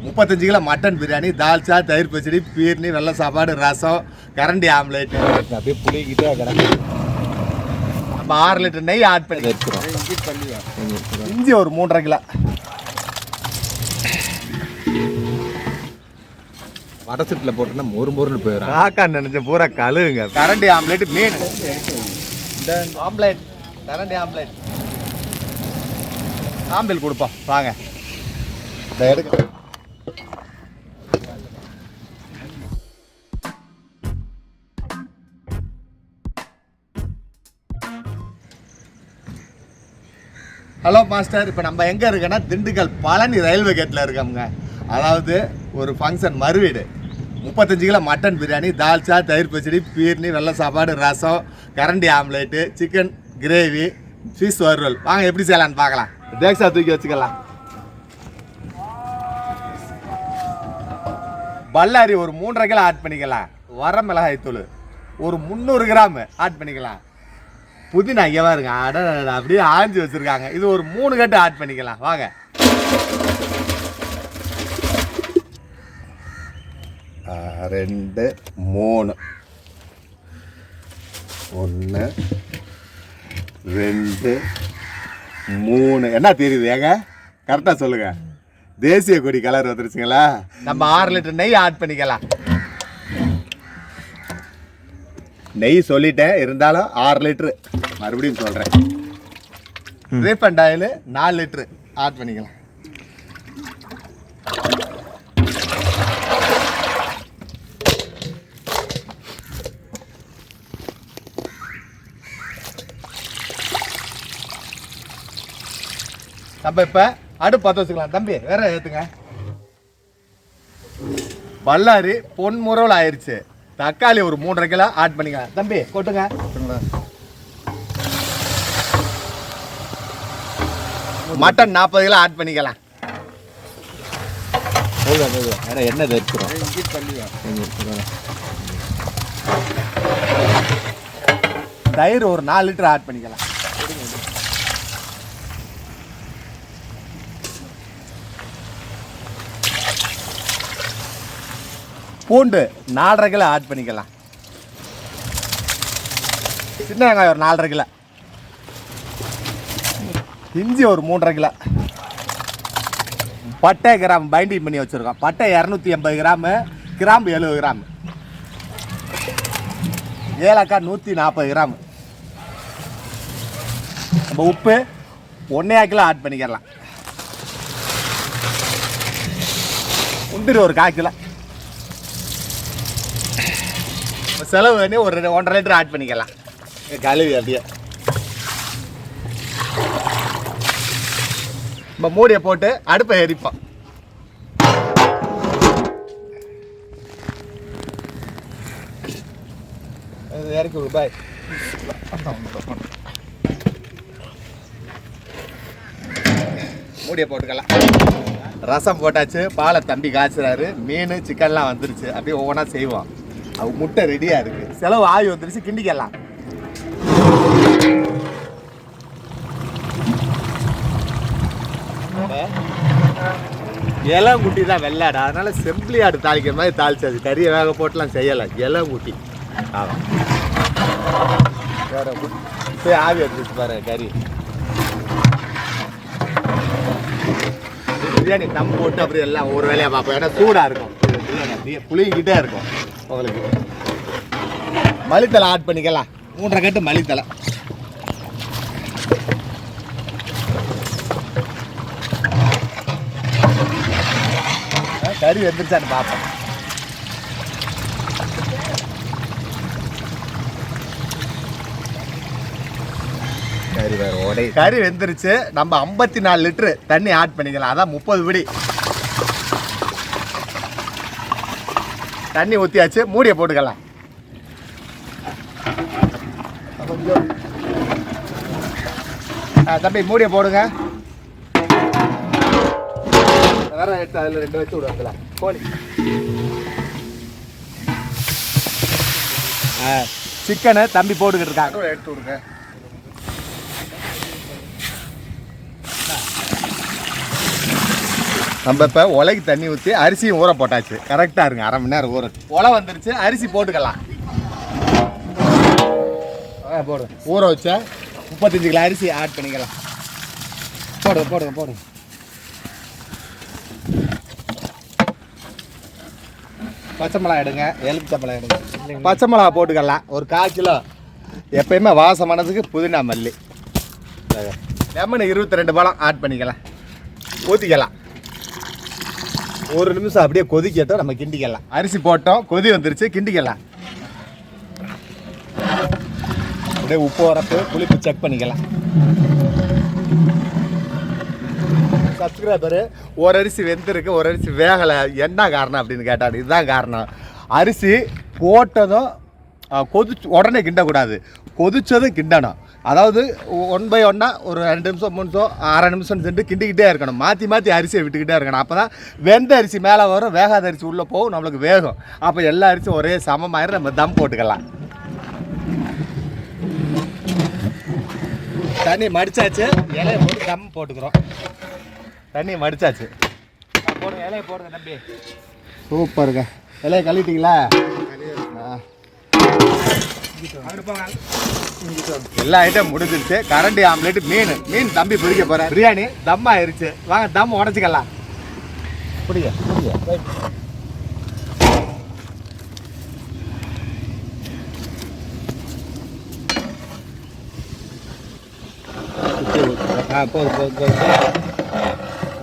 35 kilo mutton biryani, dalcha, தயிர் பச்சடி, பீர்னி, வெள்ளை சாப்பாடு, ரசம், கரண்டி ஆம்லேட். அப்படியே புளிக்கிட்டே கிடக்கு. நம்ம 6 லிட்டர் நெய் ஆட் பண்ணி வச்சுக்கிறோம். இஞ்சி ஒரு 3.5 கிலோ. வடசட்டில் போட்டோன்னா மொறு போயிடும். காக்கா நினைச்ச பூரா கழுவுங்க. கரண்டி ஆம்லேட் மீன் ஆம்லேட், கரண்டி ஆம்லேட் ஆம்பிள் கொடுப்போம் வாங்க. இதை எடுக்க ஹலோ மாஸ்டர், இப்போ நம்ம எங்கே இருக்கோன்னா திண்டுக்கல் பழனி ரயில்வே கேட்டில் இருக்கோங்க. அதாவது ஒரு ஃபங்க்ஷன் மறுவீடு. 35 கிலோ மட்டன் பிரியாணி, தால்ச்சா, தயிர் பச்சடி, பீர்னி, வெள்ளை சாப்பாடு, ரசம், கரண்டி ஆம்லேட்டு, சிக்கன் கிரேவி, ஃபிஷ் வறுவல். வாங்க எப்படி செய்யலான்னு பார்க்கலாம். தேக்ஸா தூக்கி வச்சுக்கலாம். பல்லாரி ஒரு 3.5 கிலோ ஆட் பண்ணிக்கலாம். வர மிளகாய் தூள் ஒரு 300 கிராம் ஆட் பண்ணிக்கலாம். புதினா இங்கே பாருங்க, அப்படியே ஆஞ்சி வச்சுருக்காங்க. இது ஒரு 3 கட்டு ஆட் பண்ணிக்கலாம். வாங்க. ரெண்டு 3 1 2 3 என்ன தெரியுது ஏங்க? கரெக்டாக சொல்லுங்க. தேசிய கொடி கலர் வந்துருச்சுங்களா? நம்ம 6 லிட்டர் நெய் ஆட் பண்ணிக்கலாம். நெய் சொல்லிட்டேன், இருந்தாலும் 6 லிட்டரு மறுபடியும் சொல்கிறேன். ரீஃபண்ட் ஆயில் 4 லிட்டரு ஆட் பண்ணிக்கலாம். நம்ம இப்போ அடுப்பு பற்ற வச்சுக்கலாம். தம்பி வேற ஏற்றுங்க. பல்லாரி பொன்முறவில் ஆயிடுச்சு. தக்காளி ஒரு 3.5 கிலோ ஆட் பண்ணிக்கலாம். தம்பி கொட்டுங்க. மட்டன் 40 கிலோ ஆட் பண்ணிக்கலாம். வேற என்ன தெரிஞ்சிடும். தயிர் ஒரு 4 லிட்டர் ஆட் பண்ணிக்கலாம். பூண்டு 4.5 கிலோ ஆட் பண்ணிக்கலாம். சின்ன வெங்காயம் ஒரு 4.5 கிலோ. இஞ்சி ஒரு 3.5 கிலோ. பட்டை கிராம் பைண்டிங் பண்ணி வச்சுருக்கோம். பட்டை 280 கிராமு, கிராம்பு 70 கிராம், ஏலக்காய் 140 கிராம். நம்ம உப்பு 1.5 கிலோ ஆட் பண்ணிக்கலாம். முந்திரி ஒரு 1/4 கிலோ. செலவு பண்ணி ஒரு 1.5 லிட்டர் ஆட் பண்ணிக்கலாம். கழுவி அப்படியே நம்ம மூடியை போட்டு அடுப்பை எரிப்போம். இறக்கி விடு பாய். மூடியை போட்டுக்கலாம். ரசம் போட்டாச்சு. பாலை தம்பி காய்ச்சுறாரு. மீன் சிக்கன்லாம் வந்துருச்சு. அப்படியே ஒவ்வொன்றா செய்வோம். அது முட்டை ரெடியாக இருக்குது. செலவு ஆவி வந்துருச்சு. கிண்டிக்கலாம். இளங்குட்டி தான் வெள்ளாடு, அதனால செம்பிளி ஆடு தாளிக்கிற மாதிரி தாளிச்சாது. கறியை வேக போட்டுலாம் செய்யலை. இளங்குட்டி ஆமாம். வேற போய் ஆவி வந்துருச்சு பாரு. கறி பிரியாணி தம் போட்டு அப்படி எல்லாம் ஒரு வேலையாக பார்ப்போம். ஏன்னா சூடாக இருக்கும். புளிங்கிட்டே இருக்கும் உங்களுக்கு. மல்லித்தலை ஆட் பண்ணிக்கலாம். 3.5 கட்டு மல்லித்தலை. கறி வெந்துருச்சான்னு பார்ப்போம். கறி வேறு உடை. கறி வெந்துருச்சு. நம்ம 54 லிட்டரு தண்ணி ஆட் பண்ணிக்கலாம். அதான் 30 பிடி தண்ணி ஊற்றியாச்சு. மூடியை போட்டுக்கலாம். தம்பி மூடியை போடுங்க. வேற எடுத்து அதில் 2 வச்சு விடுவாங்களா கோழி. சிக்கனை தம்பி போட்டுக்கிட்டு இருக்காங்க. எடுத்து விடுங்க. நம்ம இப்போ உலைக்கு தண்ணி ஊற்றி அரிசியும் ஊற போட்டாச்சு. கரெக்டாக இருங்க, அரை மணி நேரம் ஊற. உலை வந்துருச்சு, அரிசி போட்டுக்கலாம். போடுங்க, ஊற வச்ச 35 கிலோ அரிசி ஆட் பண்ணிக்கலாம். போடுங்க போடுங்க போடுங்க. பச்சை மிளகா எடுங்க, எலுமிச்சை மிளகா எடுங்க. பச்சை மிளகா போட்டுக்கலாம் ஒரு 1/4 கிலோ. எப்பயுமே வாசமானதுக்கு புதினா மல்லி. லெமன் 22 பழம் ஆட் பண்ணிக்கலாம். ஊற்றிக்கலாம். 1 நிமிஷம் அப்படியே கொதிக்கட்டும், நம்ம கிண்டிக்கலாம். அரிசி போட்டோம், கொதி வந்துருச்சு, கிண்டிக்கலாம். அப்படியே உப்பு உரப்பு புளிப்பு செக் பண்ணிக்கலாம். சப்ஸ்கிரைபரு ஒரு அரிசி வெந்திருக்கு, ஒரு அரிசி வேகலை, என்ன காரணம் அப்படின்னு கேட்டாரு. இதுதான் காரணம். அரிசி போட்டதும் உடனே கிண்டக்கூடாது, கொதிச்சதும் கிண்டணும். அதாவது 1 by 1 ஒரு 2 நிமிஷம் 3 நிமிஷம் அரை நிமிஷம் சென்று கிண்டிக்கிட்டே இருக்கணும். மாற்றி மாற்றி அரிசியை விட்டுக்கிட்டே இருக்கணும். அப்போ தான் வெந்த அரிசி மேலே வரும், வேகாத அரிசி உள்ளே போகும், நம்மளுக்கு வேகும். அப்போ எல்லா அரிசியும் ஒரே சமமாயிரம் நம்ம தம் போட்டுக்கலாம். தண்ணி மடிச்சாச்சு, இலையை போட்டு தம் போட்டுக்கிறோம். தண்ணி மடிச்சாச்சு, போடுங்க, இலையை போடுங்க தம்பி. சூப்பருங்க. இலையை கழுவிட்டீங்களா? எல்லா ஐட்டம் முடிஞ்சிருச்சு. கரண்டி ஆம்லெட், மீன் தம்பி பிடிக்க போறேன். பிரியாணி தம் ஆயிருச்சு. வாங்க தம் உடச்சிக்கலாம். பிடிங்க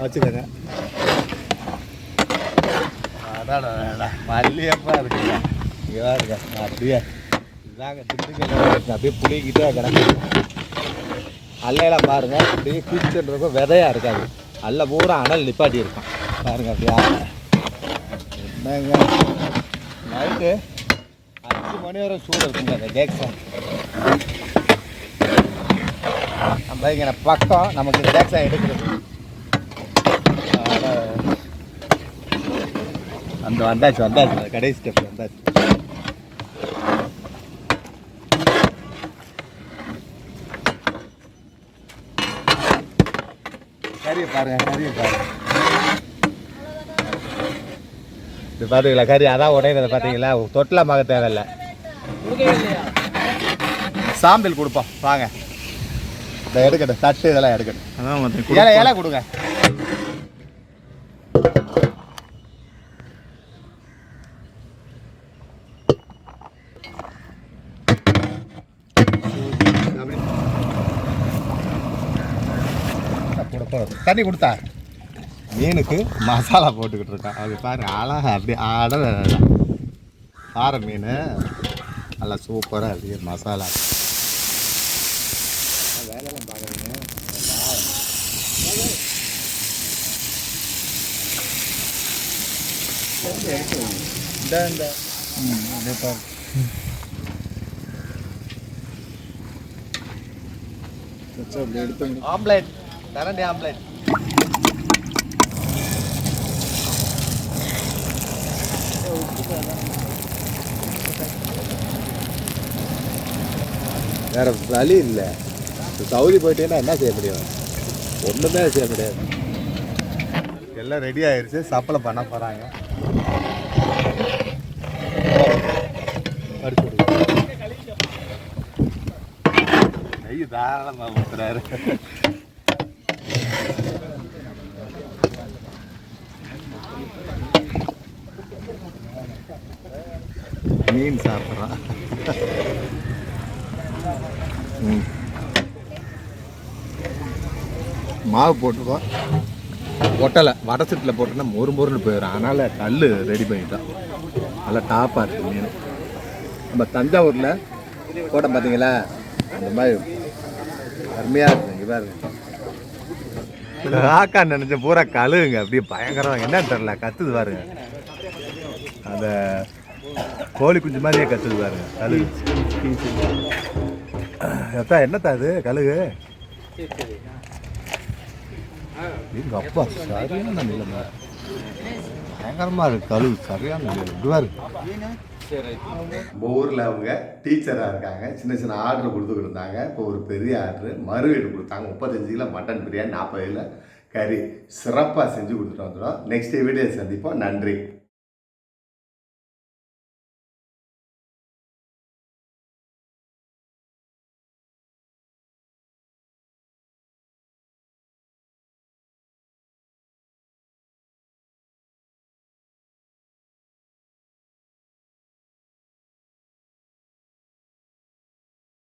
வச்சுக்கோங்க. மல்லியப்பா இருக்குங்க, இங்கே இருக்க அப்படியே இதாங்க திண்டுக்கல் அப்படியே புளிக்கிட்டே கிடக்கு. அல்லையெல்லாம் பாருங்க, அப்படியே கீச்சுன்றதுக்கும் விதையாக இருக்காது. அல்ல பூரா அனல் நிப்பாட்டி இருக்கும் பாருங்க. அப்படியா என்னங்க, நைட்டு 5 மணி வரை சூடு இருக்குங்க அந்த டேக்ஸன். நம்ம இங்கே பக்கம் நமக்கு இந்த டேக்ஸன் எடுக்கிறது. அந்த வந்தாச்சு கடைசி ஸ்டெப் வந்தாச்சு. கறியை பாருங்க இது பார்த்தீங்களா? கறி அதான் உடையிறத பார்த்தீங்களா? தொட்டலாமாக தேவையில்லை. சாம்பிள் கொடுப்போம் வாங்க. இதை எடுக்கட்டும், தட்டு இதெல்லாம் எடுக்கட்டும். இலை கொடுங்க. தண்ணி கொடுத்தா மீனுக்கு மசாலா போட்டுக்கிட்டு இருக்கான். அது பாருங்க, அழகா அப்படி ஆற மீன் நல்லா சூப்பராக இருக்கு மசாலா. வேலையெல்லாம் பார்க்குறீங்க. ஆம்லேட், கரண்டி ஆம்லேட். வேற வழி இல்லை. சவுதி போயிட்டேன்னா என்ன செய்ய முடியும்? ஒன்றுமே செய்ய முடியாது. எல்லாம் ரெடி ஆயிடுச்சு, சப்ளை பண்ண போகிறாங்க. நெய் தாராளமாக ஊற்றுறாரு. மீன் சாப்பிட்றான். மாவு போட்டுருக்கோம், ஒட்டலை. வடை செட்டில் போட்டோன்னா மொறுன்னு போயிடும். அதனால் கல் ரெடி பண்ணிட்டோம். நல்லா டாப்பாக இருக்குது மீன். நம்ம தஞ்சாவூரில் போட்ட பார்த்தீங்களா, அந்த மாதிரி அருமையாக இருக்குது. இங்கே பாருங்க, காக்கா நினச்ச பூரா கழுகுங்க, அப்படியே பயங்கரம். என்னன்னு தெரில, கத்துது பாருங்க. அந்த கோழி குஞ்சு மாதிரியே கத்துது பாருங்க கழுகு. என்னத்தா அது கழுகு? எங்க அப்பா சரியான நிலைமை, பயங்கரமா இருக்கு கழுகு, சரியான நிலைமை. இதுவா இருக்கு. நம்ம ஊரில் அவங்க டீச்சராக இருக்காங்க. சின்ன ஆர்டர் கொடுத்துக்கிட்டு இருந்தாங்க. இப்போ ஒரு பெரிய ஆர்டர் மறுவீடு கொடுத்தாங்க. 35 கிலோ மட்டன் பிரியாணி, 40 கிலோ கறி சிறப்பாக செஞ்சு கொடுத்துட்டு வந்துடும். நெக்ஸ்ட் வீடியோ சந்திப்போம். நன்றி.